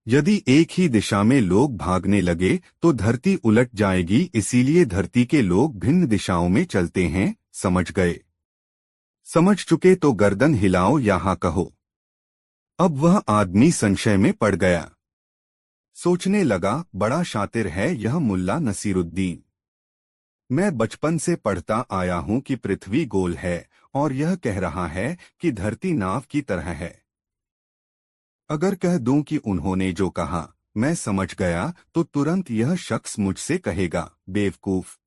यदि एक ही दिशा में लोग भागने लगे तो धरती उलट जाएगी, इसीलिए धरती के लोग भिन्न दिशाओं में चलते हैं। समझ गए? समझ चुके तो गर्दन हिलाओ या हाँ कहो। अब वह आदमी संशय में पड़ गया। सोचने लगा, बड़ा शातिर है यह मुल्ला नसीरुद्दीन। मैं बचपन से पढ़ता आया हूँ कि पृथ्वी गोल है और यह कह रहा है कि धरती नाव की तरह है। अगर कह दूं कि उन्होंने जो कहा मैं समझ गया तो तुरंत यह शख्स मुझसे कहेगा, बेवकूफ,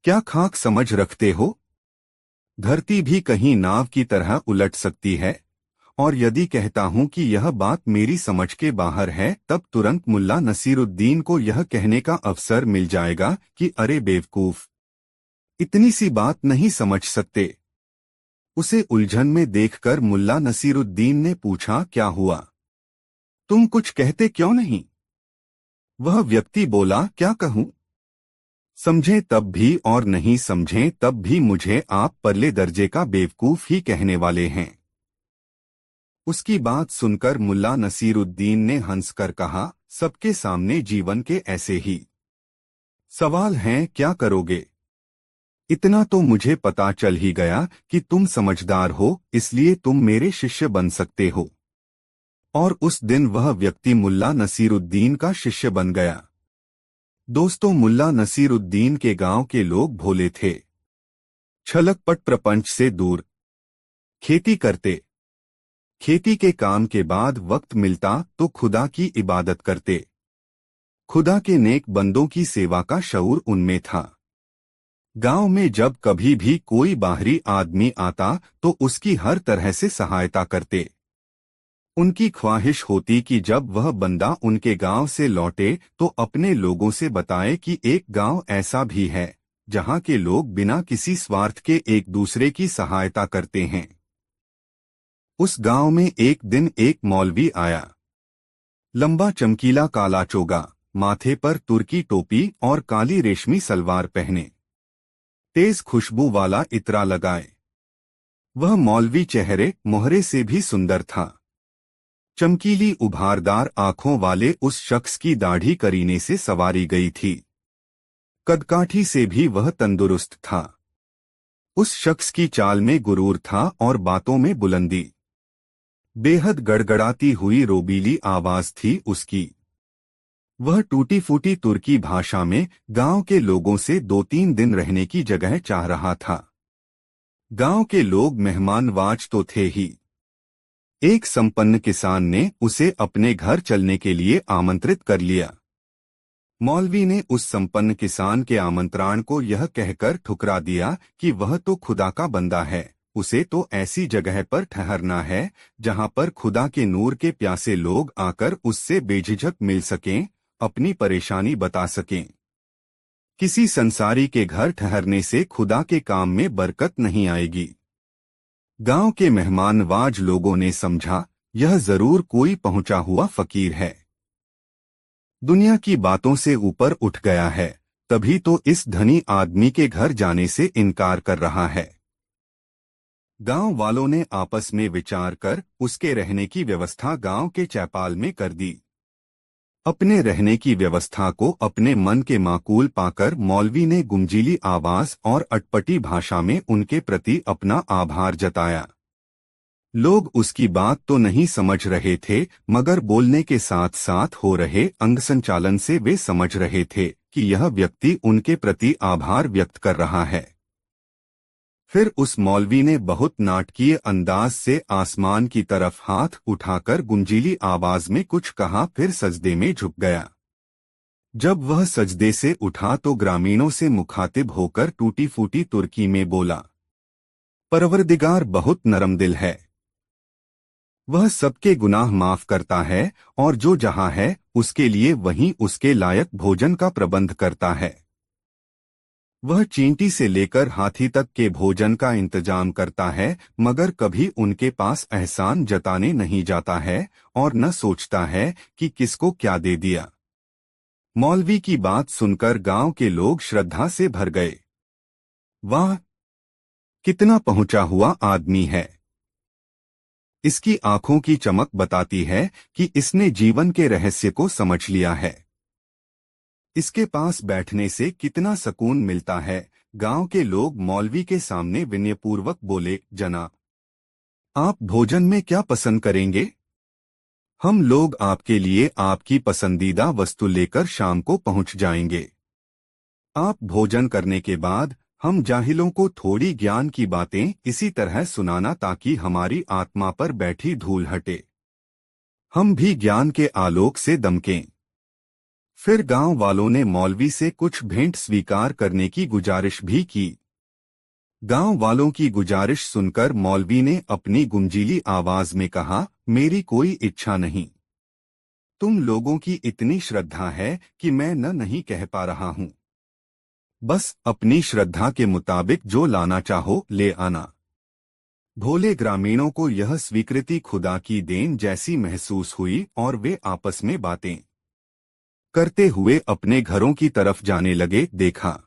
क्या खाक समझ रखते हो? धरती भी कहीं नाव की तरह उलट सकती है। और यदि कहता हूं कि यह बात मेरी समझ के बाहर है, तब तुरंत मुल्ला नसीरुद्दीन को यह कहने का अवसर मिल जाएगा कि अरे बेवकूफ, इतनी सी बात नहीं समझ सकते। उसे उलझन में देखकर मुल्ला नसीरुद्दीन ने पूछा, क्या हुआ? तुम कुछ कहते क्यों नहीं? वह व्यक्ति बोला, क्या कहूं? समझें तब भी और नहीं समझें तब भी मुझे आप परले दर्जे का बेवकूफ ही कहने वाले हैं। उसकी बात सुनकर मुल्ला नसीरुद्दीन ने हंसकर कहा, सबके सामने जीवन के ऐसे ही सवाल हैं, क्या करोगे? इतना तो मुझे पता चल ही गया कि तुम समझदार हो, इसलिए तुम मेरे शिष्य बन सकते हो। और उस दिन वह व्यक्ति मुल्ला नसीरुद्दीन का शिष्य बन गया। दोस्तों, मुल्ला नसीरुद्दीन के गांव के लोग भोले थे, छलकपट प्रपंच से दूर खेती करते। खेती के काम के बाद वक्त मिलता तो खुदा की इबादत करते। खुदा के नेक बंदों की सेवा का शऊर उनमें था। गांव में जब कभी भी कोई बाहरी आदमी आता तो उसकी हर तरह से सहायता करते। उनकी ख्वाहिश होती कि जब वह बंदा उनके गांव से लौटे तो अपने लोगों से बताए कि एक गांव ऐसा भी है जहां के लोग बिना किसी स्वार्थ के एक दूसरे की सहायता करते हैं। उस गांव में एक दिन एक मौलवी आया। लंबा चमकीला काला चोगा, माथे पर तुर्की टोपी और काली रेशमी सलवार पहने, तेज खुशबू वाला इत्रा लगाए। वह मौलवी चेहरे मोहरे से भी सुंदर था। चमकीली उभारदार आंखों वाले उस शख्स की दाढ़ी करीने से सवारी गई थी। कदकाठी से भी वह तंदुरुस्त था। उस शख्स की चाल में गुरूर था और बातों में बुलंदी। बेहद गड़गड़ाती हुई रोबीली आवाज थी उसकी। वह टूटी फूटी तुर्की भाषा में गांव के लोगों से 2-3 दिन रहने की जगह चाह रहा था। गांव के लोग मेहमानवाज तो थे ही। एक संपन्न किसान ने उसे अपने घर चलने के लिए आमंत्रित कर लिया। मौलवी ने उस संपन्न किसान के आमंत्रण को यह कहकर ठुकरा दिया कि वह तो खुदा का बंदा है, उसे तो ऐसी जगह पर ठहरना है जहां पर खुदा के नूर के प्यासे लोग आकर उससे बेझिझक मिल सकें, अपनी परेशानी बता सकें। किसी संसारी के घर ठहरने से खुदा के काम में बरकत नहीं आएगी। गांव के मेहमानवाज लोगों ने समझा, यह जरूर कोई पहुंचा हुआ फकीर है, दुनिया की बातों से ऊपर उठ गया है, तभी तो इस धनी आदमी के घर जाने से इनकार कर रहा है। गांव वालों ने आपस में विचार कर उसके रहने की व्यवस्था गांव के चौपाल में कर दी। अपने रहने की व्यवस्था को अपने मन के माकूल पाकर मौलवी ने गुंजीली आवाज और अटपटी भाषा में उनके प्रति अपना आभार जताया। लोग उसकी बात तो नहीं समझ रहे थे, मगर बोलने के साथ साथ हो रहे अंग संचालन से वे समझ रहे थे कि यह व्यक्ति उनके प्रति आभार व्यक्त कर रहा है। फिर उस मौलवी ने बहुत नाटकीय अंदाज से आसमान की तरफ हाथ उठाकर गुंजीली आवाज में कुछ कहा, फिर सजदे में झुक गया। जब वह सजदे से उठा तो ग्रामीणों से मुखातिब होकर टूटी फूटी तुर्की में बोला, परवरदिगार बहुत नरम दिल है। वह सबके गुनाह माफ करता है और जो जहाँ है उसके लिए वहीं उसके लायक भोजन का प्रबंध करता है। वह चींटी से लेकर हाथी तक के भोजन का इंतजाम करता है, मगर कभी उनके पास एहसान जताने नहीं जाता है और न सोचता है कि किसको क्या दे दिया। मौलवी की बात सुनकर गांव के लोग श्रद्धा से भर गए। वाह, कितना पहुंचा हुआ आदमी है! इसकी आंखों की चमक बताती है कि इसने जीवन के रहस्य को समझ लिया है। इसके पास बैठने से कितना सुकून मिलता है। गांव के लोग मौलवी के सामने विनयपूर्वक बोले, जनाब, आप भोजन में क्या पसंद करेंगे? हम लोग आपके लिए आपकी पसंदीदा वस्तु लेकर शाम को पहुंच जाएंगे। आप भोजन करने के बाद हम जाहिलों को थोड़ी ज्ञान की बातें इसी तरह सुनाना ताकि हमारी आत्मा पर बैठी धूल हटे, हम भी ज्ञान के आलोक से दमकें। फिर गांव वालों ने मौलवी से कुछ भेंट स्वीकार करने की गुजारिश भी की। गांव वालों की गुजारिश सुनकर मौलवी ने अपनी गुंजीली आवाज में कहा, मेरी कोई इच्छा नहीं। तुम लोगों की इतनी श्रद्धा है कि मैं नहीं कह पा रहा हूँ। बस अपनी श्रद्धा के मुताबिक जो लाना चाहो ले आना। भोले ग्रामीणों को यह स्वीकृति खुदा की देन जैसी महसूस हुई और वे आपस में बातें करते हुए अपने घरों की तरफ जाने लगे। देखा,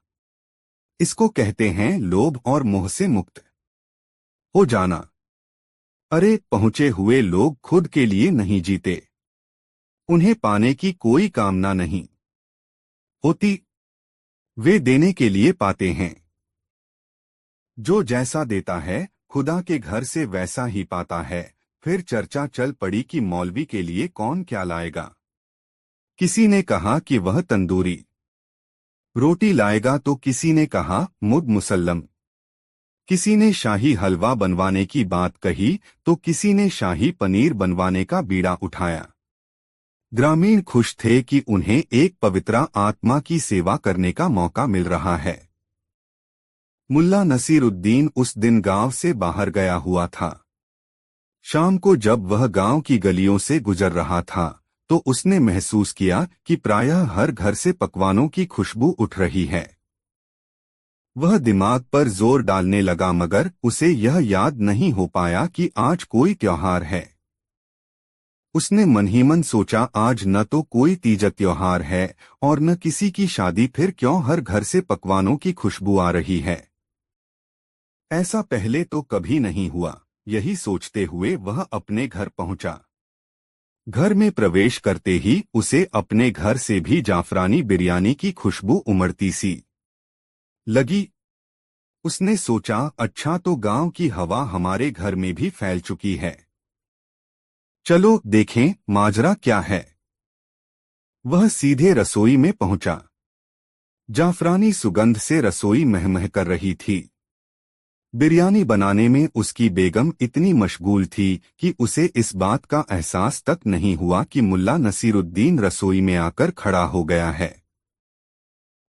इसको कहते हैं लोभ और मोह से मुक्त हो जाना। अरे, पहुंचे हुए लोग खुद के लिए नहीं जीते, उन्हें पाने की कोई कामना नहीं होती, वे देने के लिए पाते हैं। जो जैसा देता है खुदा के घर से वैसा ही पाता है। फिर चर्चा चल पड़ी कि मौलवी के लिए कौन क्या लाएगा। किसी ने कहा कि वह तंदूरी रोटी लाएगा तो किसी ने कहा मुद मुसल्लम। किसी ने शाही हलवा बनवाने की बात कही तो किसी ने शाही पनीर बनवाने का बीड़ा उठाया। ग्रामीण खुश थे कि उन्हें एक पवित्र आत्मा की सेवा करने का मौका मिल रहा है। मुल्ला नसीरुद्दीन उस दिन गांव से बाहर गया हुआ था। शाम को जब वह गांव की गलियों से गुजर रहा था तो उसने महसूस किया कि प्रायः हर घर से पकवानों की खुशबू उठ रही है। वह दिमाग पर जोर डालने लगा, मगर उसे यह याद नहीं हो पाया कि आज कोई त्योहार है। उसने मन ही मन सोचा, आज न तो कोई तीज त्योहार है और न किसी की शादी, फिर क्यों हर घर से पकवानों की खुशबू आ रही है? ऐसा पहले तो कभी नहीं हुआ। यही सोचते हुए वह अपने घर पहुंचा। घर में प्रवेश करते ही उसे अपने घर से भी जाफरानी बिरयानी की खुशबू उमड़ती सी लगी। उसने सोचा, अच्छा तो गांव की हवा हमारे घर में भी फैल चुकी है। चलो देखें माजरा क्या है। वह सीधे रसोई में पहुंचा। जाफरानी सुगंध से रसोई महमह कर रही थी। बिरयानी बनाने में उसकी बेगम इतनी मशगूल थी कि उसे इस बात का एहसास तक नहीं हुआ कि मुल्ला नसीरुद्दीन रसोई में आकर खड़ा हो गया है।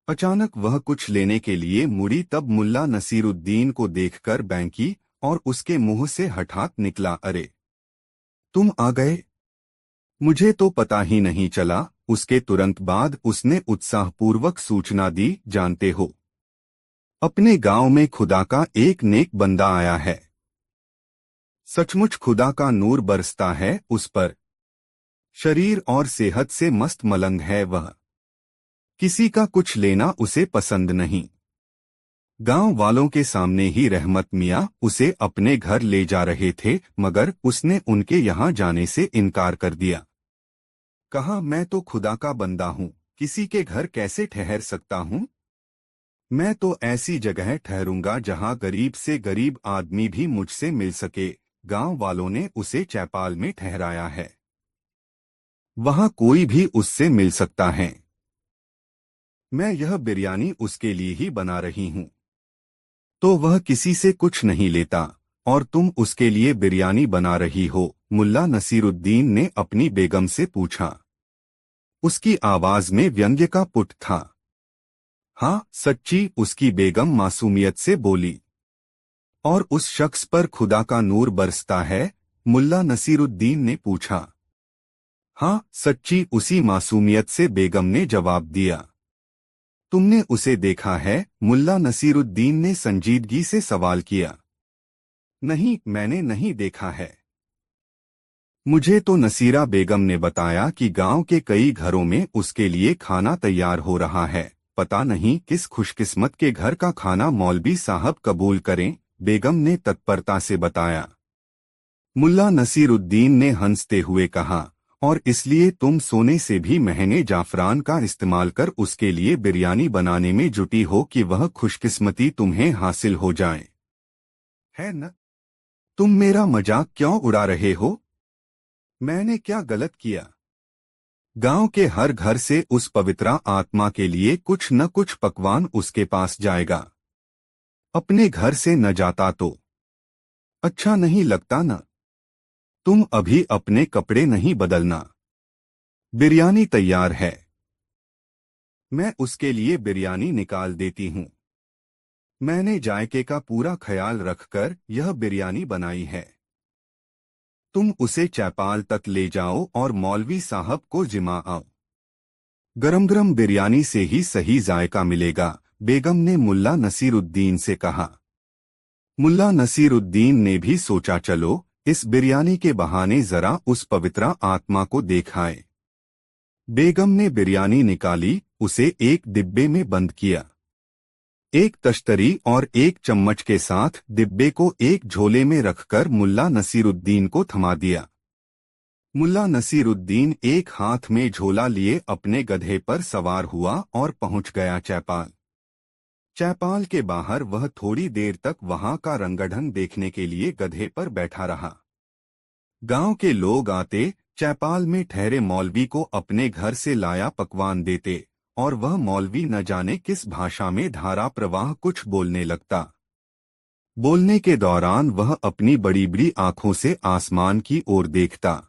अचानक वह कुछ लेने के लिए मुड़ी, तब मुल्ला नसीरुद्दीन को देखकर बैंकी और उसके मुंह से हठात निकला, अरे तुम आ गए, मुझे तो पता ही नहीं चला। उसके तुरंत बाद उसने उत्साहपूर्वक सूचना दी, जानते हो, अपने गांव में खुदा का एक नेक बंदा आया है। सचमुच खुदा का नूर बरसता है उस पर। शरीर और सेहत से मस्त मलंग है वह। किसी का कुछ लेना उसे पसंद नहीं। गांव वालों के सामने ही रहमत मियाँ उसे अपने घर ले जा रहे थे, मगर उसने उनके यहाँ जाने से इनकार कर दिया। कहा, मैं तो खुदा का बंदा हूँ, किसी के घर कैसे ठहर सकता हूँ? मैं तो ऐसी जगह ठहरूंगा जहाँ गरीब से गरीब आदमी भी मुझसे मिल सके। गांव वालों ने उसे चैपाल में ठहराया है, वहाँ कोई भी उससे मिल सकता है। मैं यह बिरयानी उसके लिए ही बना रही हूँ। तो वह किसी से कुछ नहीं लेता और तुम उसके लिए बिरयानी बना रही हो? मुल्ला नसीरुद्दीन ने अपनी बेगम से पूछा। उसकी आवाज में व्यंग्य का पुट था। हाँ सच्ची, उसकी बेगम मासूमियत से बोली। और उस शख्स पर खुदा का नूर बरसता है, मुल्ला नसीरुद्दीन ने पूछा। हाँ, सच्ची, उसी मासूमियत से बेगम ने जवाब दिया। तुमने उसे देखा है? मुल्ला नसीरुद्दीन ने संजीदगी से सवाल किया। नहीं, मैंने नहीं देखा है। मुझे तो नसीरा बेगम ने बताया कि गांव के कई घरों में उसके लिए खाना तैयार हो रहा है। पता नहीं किस खुशकिस्मत के घर का खाना मौलवी साहब कबूल करें, बेगम ने तत्परता से बताया। मुल्ला नसीरुद्दीन ने हंसते हुए कहा, और इसलिए तुम सोने से भी महंगे जाफरान का इस्तेमाल कर उसके लिए बिरयानी बनाने में जुटी हो कि वह खुशकिस्मती तुम्हें हासिल हो जाए, है न? तुम मेरा मजाक क्यों उड़ा रहे हो? मैंने क्या गलत किया? गांव के हर घर से उस पवित्रा आत्मा के लिए कुछ न कुछ पकवान उसके पास जाएगा। अपने घर से न जाता तो अच्छा नहीं लगता न? तुम अभी अपने कपड़े नहीं बदलना। बिरयानी तैयार है, मैं उसके लिए बिरयानी निकाल देती हूँ। मैंने जायके का पूरा ख्याल रखकर यह बिरयानी बनाई है। तुम उसे चैपाल तक ले जाओ और मौलवी साहब को जिमा आओ। गरम गरम बिरयानी से ही सही जायका मिलेगा, बेगम ने मुल्ला नसीरुद्दीन से कहा। मुल्ला नसीरुद्दीन ने भी सोचा, चलो इस बिरयानी के बहाने जरा उस पवित्रा आत्मा को देख आए। बेगम ने बिरयानी निकाली, उसे एक डिब्बे में बंद किया। एक तश्तरी और एक चम्मच के साथ डिब्बे को एक झोले में रखकर मुल्ला नसीरुद्दीन को थमा दिया। मुल्ला नसीरुद्दीन एक हाथ में झोला लिए अपने गधे पर सवार हुआ और पहुंच गया चैपाल। चैपाल के बाहर वह थोड़ी देर तक वहां का रंगढंग देखने के लिए गधे पर बैठा रहा। गांव के लोग आते, चैपाल में ठहरे मौलवी को अपने घर से लाया पकवान देते, और वह मौलवी न जाने किस भाषा में धारा प्रवाह कुछ बोलने लगता। बोलने के दौरान वह अपनी बड़ी बड़ी आंखों से आसमान की ओर देखता।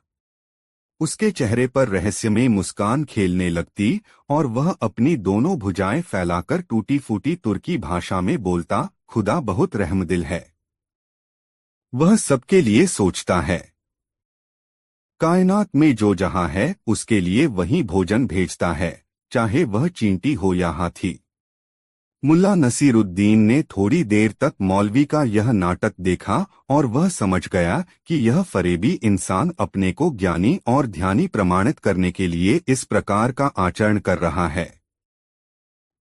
उसके चेहरे पर रहस्यमय मुस्कान खेलने लगती और वह अपनी दोनों भुजाएं फैलाकर टूटी फूटी तुर्की भाषा में बोलता, खुदा बहुत रहमदिल है। वह सबके लिए सोचता है। कायनात में जो जहां है उसके लिए वही भोजन भेजता है, चाहे वह चींटी हो या हाथी। मुल्ला नसीरुद्दीन ने थोड़ी देर तक मौलवी का यह नाटक देखा और वह समझ गया कि यह फरेबी इंसान अपने को ज्ञानी और ध्यानी प्रमाणित करने के लिए इस प्रकार का आचरण कर रहा है।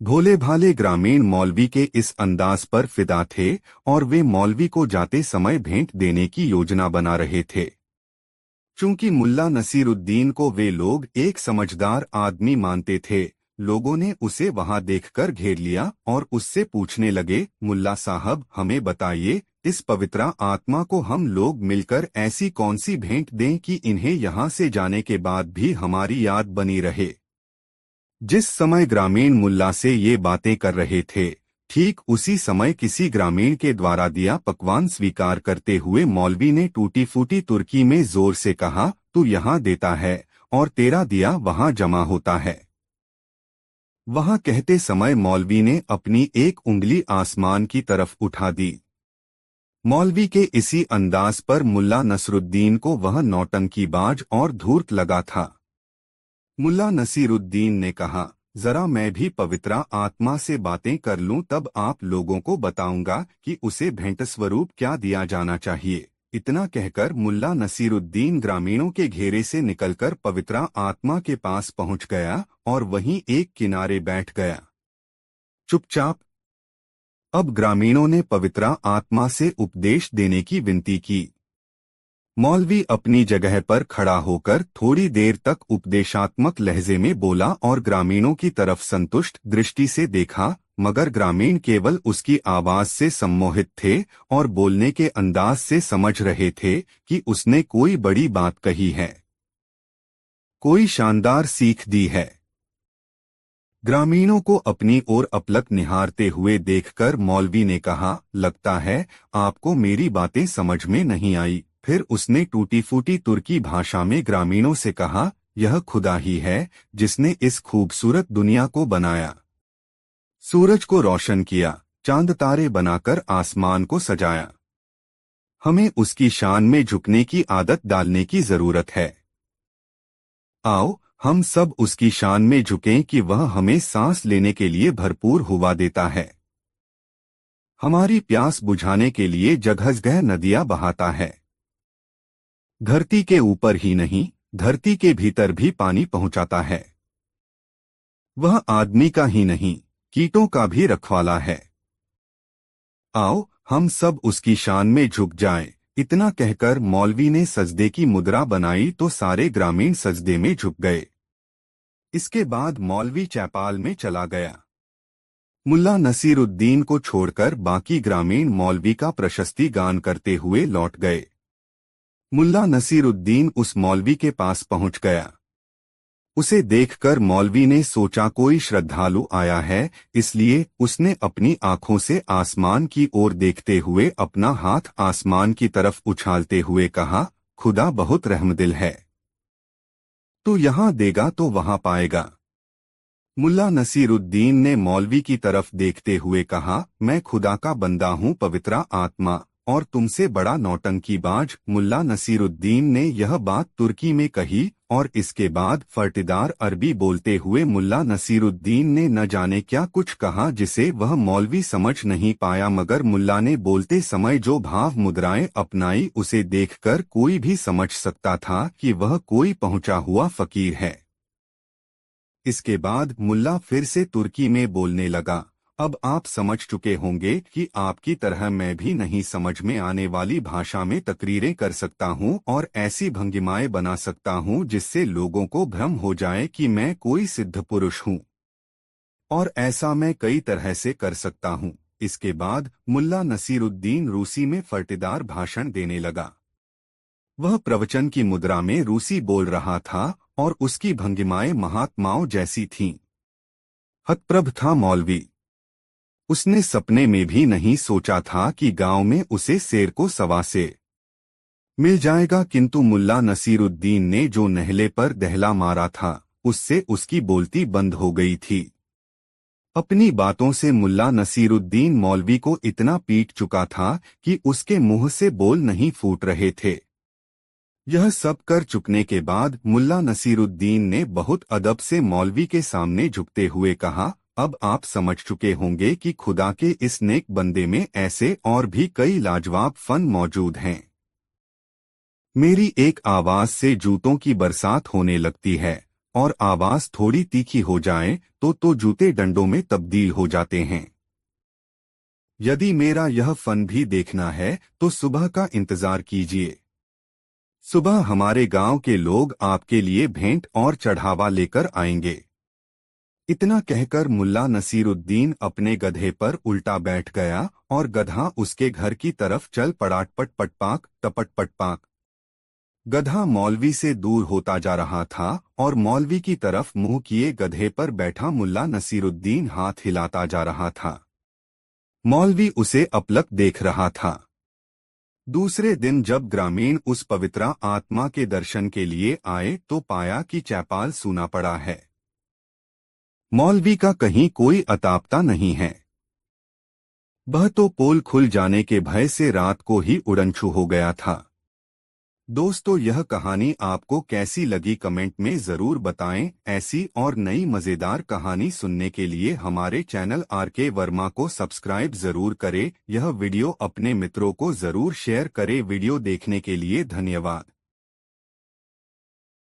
भोले भाले ग्रामीण मौलवी के इस अंदाज पर फिदा थे और वे मौलवी को जाते समय भेंट देने की योजना बना रहे थे। चूंकि मुल्ला नसीरुद्दीन को वे लोग एक समझदार आदमी मानते थे, लोगों ने उसे वहां देखकर घेर लिया और उससे पूछने लगे, मुल्ला साहब हमें बताइए, इस पवित्रा आत्मा को हम लोग मिलकर ऐसी कौन सी भेंट दें कि इन्हें यहाँ से जाने के बाद भी हमारी याद बनी रहे। जिस समय ग्रामीण मुल्ला से ये बातें कर रहे थे, ठीक उसी समय किसी ग्रामीण के द्वारा दिया पकवान स्वीकार करते हुए मौलवी ने टूटी फूटी तुर्की में जोर से कहा, तू यहाँ देता है और तेरा दिया वहाँ जमा होता है। वहाँ कहते समय मौलवी ने अपनी एक उंगली आसमान की तरफ उठा दी। मौलवी के इसी अंदाज पर मुल्ला नसरुद्दीन को वह नौटंकीबाज और धूर्त लगा था। मुल्ला नसीरुद्दीन ने कहा, जरा मैं भी पवित्रा आत्मा से बातें कर लूं, तब आप लोगों को बताऊंगा कि उसे भेंट स्वरूप क्या दिया जाना चाहिए। इतना कहकर मुल्ला नसीरुद्दीन ग्रामीणों के घेरे से निकलकर पवित्रा आत्मा के पास पहुंच गया और वहीं एक किनारे बैठ गया, चुपचाप। अब ग्रामीणों ने पवित्रा आत्मा से उपदेश देने की विनती की। मौलवी अपनी जगह पर खड़ा होकर थोड़ी देर तक उपदेशात्मक लहजे में बोला और ग्रामीणों की तरफ संतुष्ट दृष्टि से देखा, मगर ग्रामीण केवल उसकी आवाज से सम्मोहित थे और बोलने के अंदाज से समझ रहे थे कि उसने कोई बड़ी बात कही है, कोई शानदार सीख दी है। ग्रामीणों को अपनी ओर अपलक निहारते हुए देखकर मौलवी ने कहा, लगता है आपको मेरी बातें समझ में नहीं आई। फिर उसने टूटी फूटी तुर्की भाषा में ग्रामीणों से कहा, यह खुदा ही है जिसने इस खूबसूरत दुनिया को बनाया, सूरज को रोशन किया, चांद तारे बनाकर आसमान को सजाया। हमें उसकी शान में झुकने की आदत डालने की जरूरत है। आओ हम सब उसकी शान में झुकें कि वह हमें सांस लेने के लिए भरपूर हवा देता है, हमारी प्यास बुझाने के लिए जगह नदियां बहाता है। धरती के ऊपर ही नहीं, धरती के भीतर भी पानी पहुंचाता है। वह आदमी का ही नहीं, कीटों का भी रखवाला है। आओ हम सब उसकी शान में झुक जाएं। इतना कहकर मौलवी ने सजदे की मुद्रा बनाई तो सारे ग्रामीण सजदे में झुक गए। इसके बाद मौलवी चौपाल में चला गया। मुल्ला नसीरुद्दीन को छोड़कर बाकी ग्रामीण मौलवी का प्रशस्ति गान करते हुए लौट गए। मुल्ला नसीरुद्दीन उस मौलवी के पास पहुंच गया। उसे देखकर मौलवी ने सोचा कोई श्रद्धालु आया है, इसलिए उसने अपनी आंखों से आसमान की ओर देखते हुए अपना हाथ आसमान की तरफ उछालते हुए कहा, खुदा बहुत रहमदिल है, तू यहाँ देगा तो वहाँ पाएगा। मुल्ला नसीरुद्दीन ने मौलवी की तरफ देखते हुए कहा, मैं खुदा का बंदा हूँ पवित्रा आत्मा, और तुमसे बड़ा नौटंकीबाज। मुल्ला नसीरुद्दीन ने यह बात तुर्की में कही और इसके बाद फर्टीदार अरबी बोलते हुए मुल्ला नसीरुद्दीन ने न जाने क्या कुछ कहा जिसे वह मौलवी समझ नहीं पाया, मगर मुल्ला ने बोलते समय जो भाव मुद्राएं अपनाई उसे देखकर कोई भी समझ सकता था कि वह कोई पहुंचा हुआ फकीर है। इसके बाद मुल्ला फिर से तुर्की में बोलने लगा। अब आप समझ चुके होंगे कि आपकी तरह मैं भी नहीं समझ में आने वाली भाषा में तकरीरें कर सकता हूं और ऐसी भंगिमाएं बना सकता हूं जिससे लोगों को भ्रम हो जाए कि मैं कोई सिद्ध पुरुष हूं, और ऐसा मैं कई तरह से कर सकता हूं। इसके बाद मुल्ला नसीरुद्दीन रूसी में फर्टीदार भाषण देने लगा। वह प्रवचन की मुद्रा में रूसी बोल रहा था और उसकी भंगिमाएं महात्माओं जैसी थीं। हतप्रभ था मौलवी। उसने सपने में भी नहीं सोचा था कि गांव में उसे शेर को सवा से मिल जाएगा, किंतु मुल्ला नसीरुद्दीन ने जो नहले पर दहला मारा था उससे उसकी बोलती बंद हो गई थी। अपनी बातों से मुल्ला नसीरुद्दीन मौलवी को इतना पीट चुका था कि उसके मुंह से बोल नहीं फूट रहे थे। यह सब कर चुकने के बाद मुल्ला नसीरुद्दीन ने बहुत अदब से मौलवी के सामने झुकते हुए कहा, अब आप समझ चुके होंगे कि खुदा के इस नेक बंदे में ऐसे और भी कई लाजवाब फन मौजूद हैं। मेरी एक आवाज से जूतों की बरसात होने लगती है, और आवाज थोड़ी तीखी हो जाए तो जूते डंडों में तब्दील हो जाते हैं। यदि मेरा यह फन भी देखना है तो सुबह का इंतजार कीजिए। सुबह हमारे गांव के लोग आपके लिए भेंट और चढ़ावा लेकर आएंगे। इतना कहकर मुल्ला नसीरुद्दीन अपने गधे पर उल्टा बैठ गया और गधा उसके घर की तरफ चल पड़ा। पटपटपाक टपट पटपाक। गधा मौलवी से दूर होता जा रहा था और मौलवी की तरफ मुंह किए गधे पर बैठा मुल्ला नसीरुद्दीन हाथ हिलाता जा रहा था। मौलवी उसे अपलक देख रहा था। दूसरे दिन जब ग्रामीण उस पवित्रा आत्मा के दर्शन के लिए आए तो पाया कि चौपाल सूना पड़ा है। मौलवी का कहीं कोई अतापता नहीं है। वह तो पोल खुल जाने के भय से रात को ही उड़नछू हो गया था। दोस्तों, यह कहानी आपको कैसी लगी कमेंट में जरूर बताएं। ऐसी और नई मजेदार कहानी सुनने के लिए हमारे चैनल आरके वर्मा को सब्सक्राइब जरूर करें। यह वीडियो अपने मित्रों को जरूर शेयर करें। वीडियो देखने के लिए धन्यवाद।